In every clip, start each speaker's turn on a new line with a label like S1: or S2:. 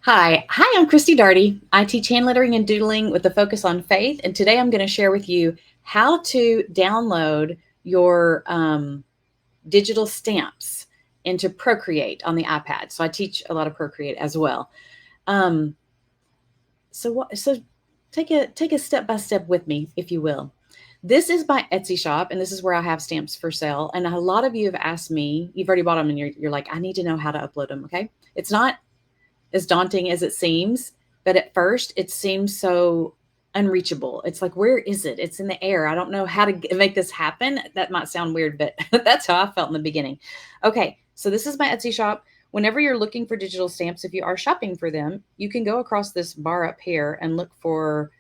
S1: Hi, I'm Christy Darty. I teach hand lettering and doodling with a focus on faith. And today I'm going to share with you how to download your digital stamps into Procreate on the iPad. So I teach a lot of Procreate as well. Um, so take a step by step with me, if you will. This is my Etsy shop, and this is where I have stamps for sale. And a lot of you have asked me, you've already bought them, and you're like, I need to know how to upload them. Okay, it's not as daunting as it seems, but at first it seems so unreachable. It's like, where is it? It's in the air. I don't know how to make this happen. That might sound weird, but that's how I felt in the beginning. Okay, so this is my Etsy shop. Whenever you're looking for digital stamps, if you are shopping for them, you can go across this bar up here and look for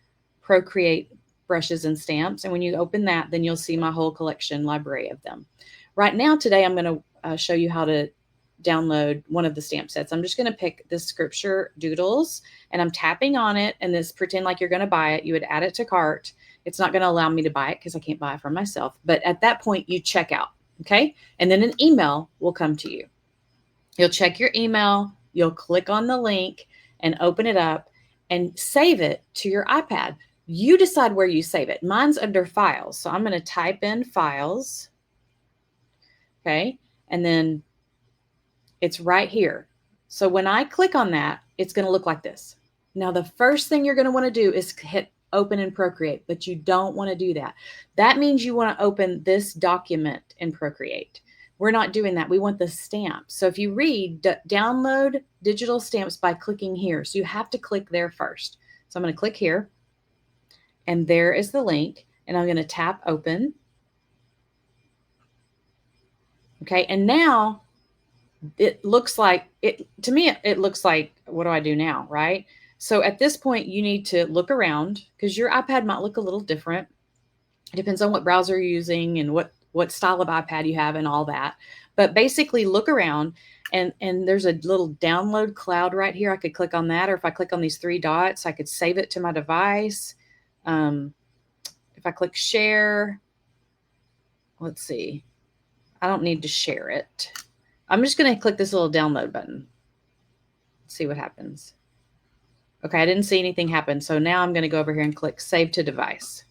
S1: Procreate brushes and stamps. And when you open that, then you'll see my whole collection library of them. Right now, today, I'm going to show you how to download one of the stamp sets. I'm just going to pick the scripture doodles and I'm tapping on it, and this pretend like you're going to buy it. You would add it to cart. It's not going to allow me to buy it because I can't buy it for myself. But at that point, you check out. Okay. And then an email will come to you. You'll check your email, you'll click on the link and open it up and save it to your iPad. You decide where you save it. Mine's under files. So I'm going to type in files. Okay. And then it's right here. So when I click on that, it's going to look like this. Now, the first thing you're going to want to do is hit open in Procreate, but you don't want to do that. That means you want to open this document in Procreate. We're not doing that. We want the stamps. So if you read, download digital stamps by clicking here. So you have to click there first. So I'm going to click here, and there is the link, and I'm going to tap open. Okay, and now it looks like it to me. It looks like, what do I do now, right? So at this point, you need to look around because your iPad might look a little different. It depends on what browser you're using and what style of iPad you have and all that. But basically, look around, and there's a little download cloud right here. I could click on that, or if I click on these three dots, I could save it to my device. If I click share, let's see. I don't need to share it. I'm just going to click this little download button. Let's see what happens. Okay, I didn't see anything happen. So now I'm going to go over here and click save to device.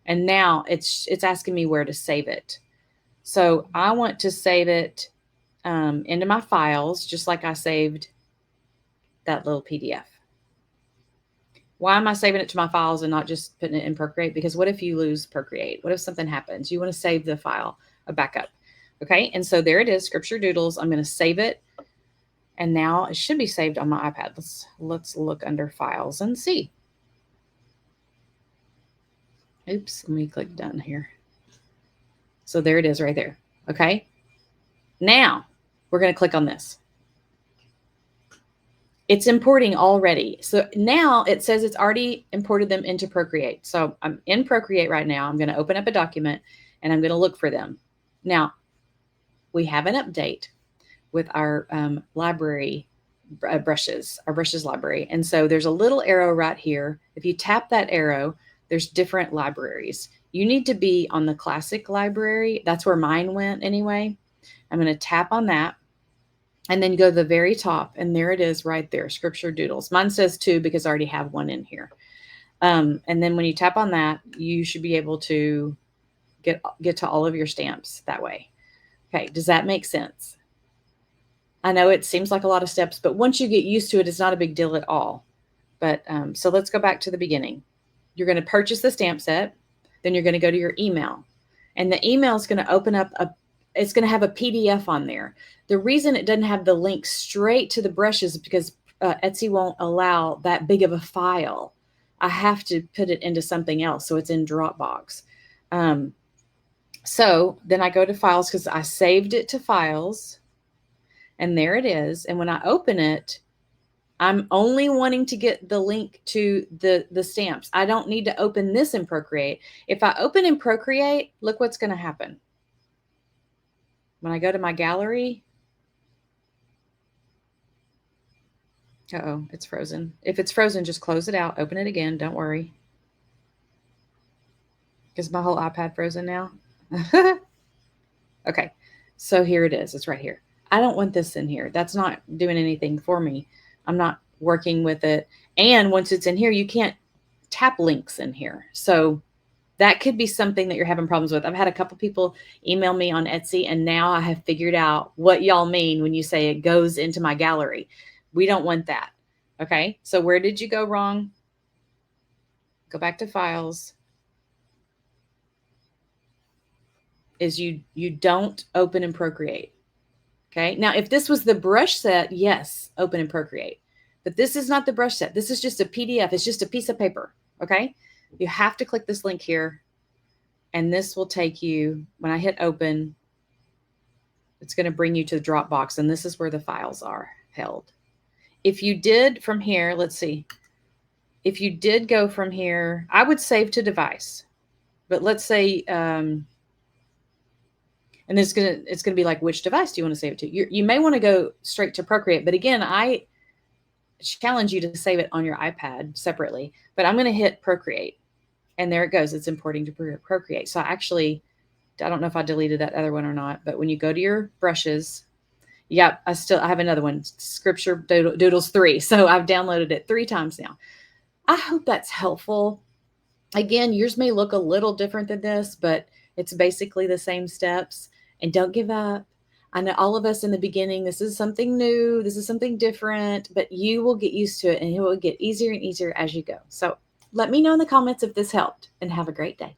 S1: And now it's asking me where to save it. So I want to save it into my files, just like I saved that little PDF. Why am I saving it to my files and not just putting it in Procreate? Because what if you lose Procreate? What if something happens? You want to save the file, a backup. Okay, and so there it is, Scripture Doodles. I'm going to save it. And now it should be saved on my iPad. Let's look under files and see. Oops, let me click done here. So there it is right there. Okay. Now we're going to click on this. It's importing already. So now it says it's already imported them into Procreate. So I'm in Procreate right now. I'm going to open up a document and I'm going to look for them. Now we have an update with our library brushes, our brushes library. And so there's a little arrow right here. If you tap that arrow, there's different libraries. You need to be on the classic library. That's where mine went anyway. I'm going to tap on that and then go to the very top. And there it is right there, Scripture Doodles. Mine says 2 because I already have one in here. And then when you tap on that, you should be able to get to all of your stamps that way. Okay, does that make sense? I know it seems like a lot of steps, but once you get used to it, it's not a big deal at all. But so let's go back to the beginning. You're going to purchase the stamp set. Then you're going to go to your email. And the email is going to open up it's going to have a PDF on there. The reason it doesn't have the link straight to the brushes is because Etsy won't allow that big of a file. I have to put it into something else. So it's in Dropbox. So then I go to files because I saved it to files. And there it is. And when I open it, I'm only wanting to get the link to the stamps. I don't need to open this in Procreate. If I open in Procreate, look what's going to happen. When I go to my gallery, uh-oh, it's frozen. If it's frozen, just close it out, open it again. Don't worry. Is my whole iPad frozen now? Okay, so here it is. It's right here. I don't want this in here. That's not doing anything for me. I'm not working with it. And once it's in here, you can't tap links in here. So that could be something that you're having problems with. I've had a couple people email me on Etsy, and now I have figured out what y'all mean when you say it goes into my gallery. We don't want that. Okay. So where did you go wrong? Go back to files. Is you don't open in Procreate. Okay. Now, if this was the brush set, yes, open in Procreate. But this is not the brush set. This is just a PDF. It's just a piece of paper. Okay. You have to click this link here, and this will take you, when I hit open, it's going to bring you to the Dropbox, and this is where the files are held. If you did from here, let's see. If you did go from here, I would save to device. But let's say, and it's gonna be like, which device do you want to save it to? You may want to go straight to Procreate, but again, I challenge you to save it on your iPad separately. But I'm going to hit Procreate, and there it goes. It's importing to Procreate. So I don't know if I deleted that other one or not, but when you go to your brushes, yep, I have another one, Scripture Doodles 3. So I've downloaded it 3 times now. I hope that's helpful. Again, yours may look a little different than this, but it's basically the same steps. And don't give up. I know all of us in the beginning, this is something new, this is something different, but you will get used to it, and it will get easier and easier as you go. So let me know in the comments if this helped, and have a great day.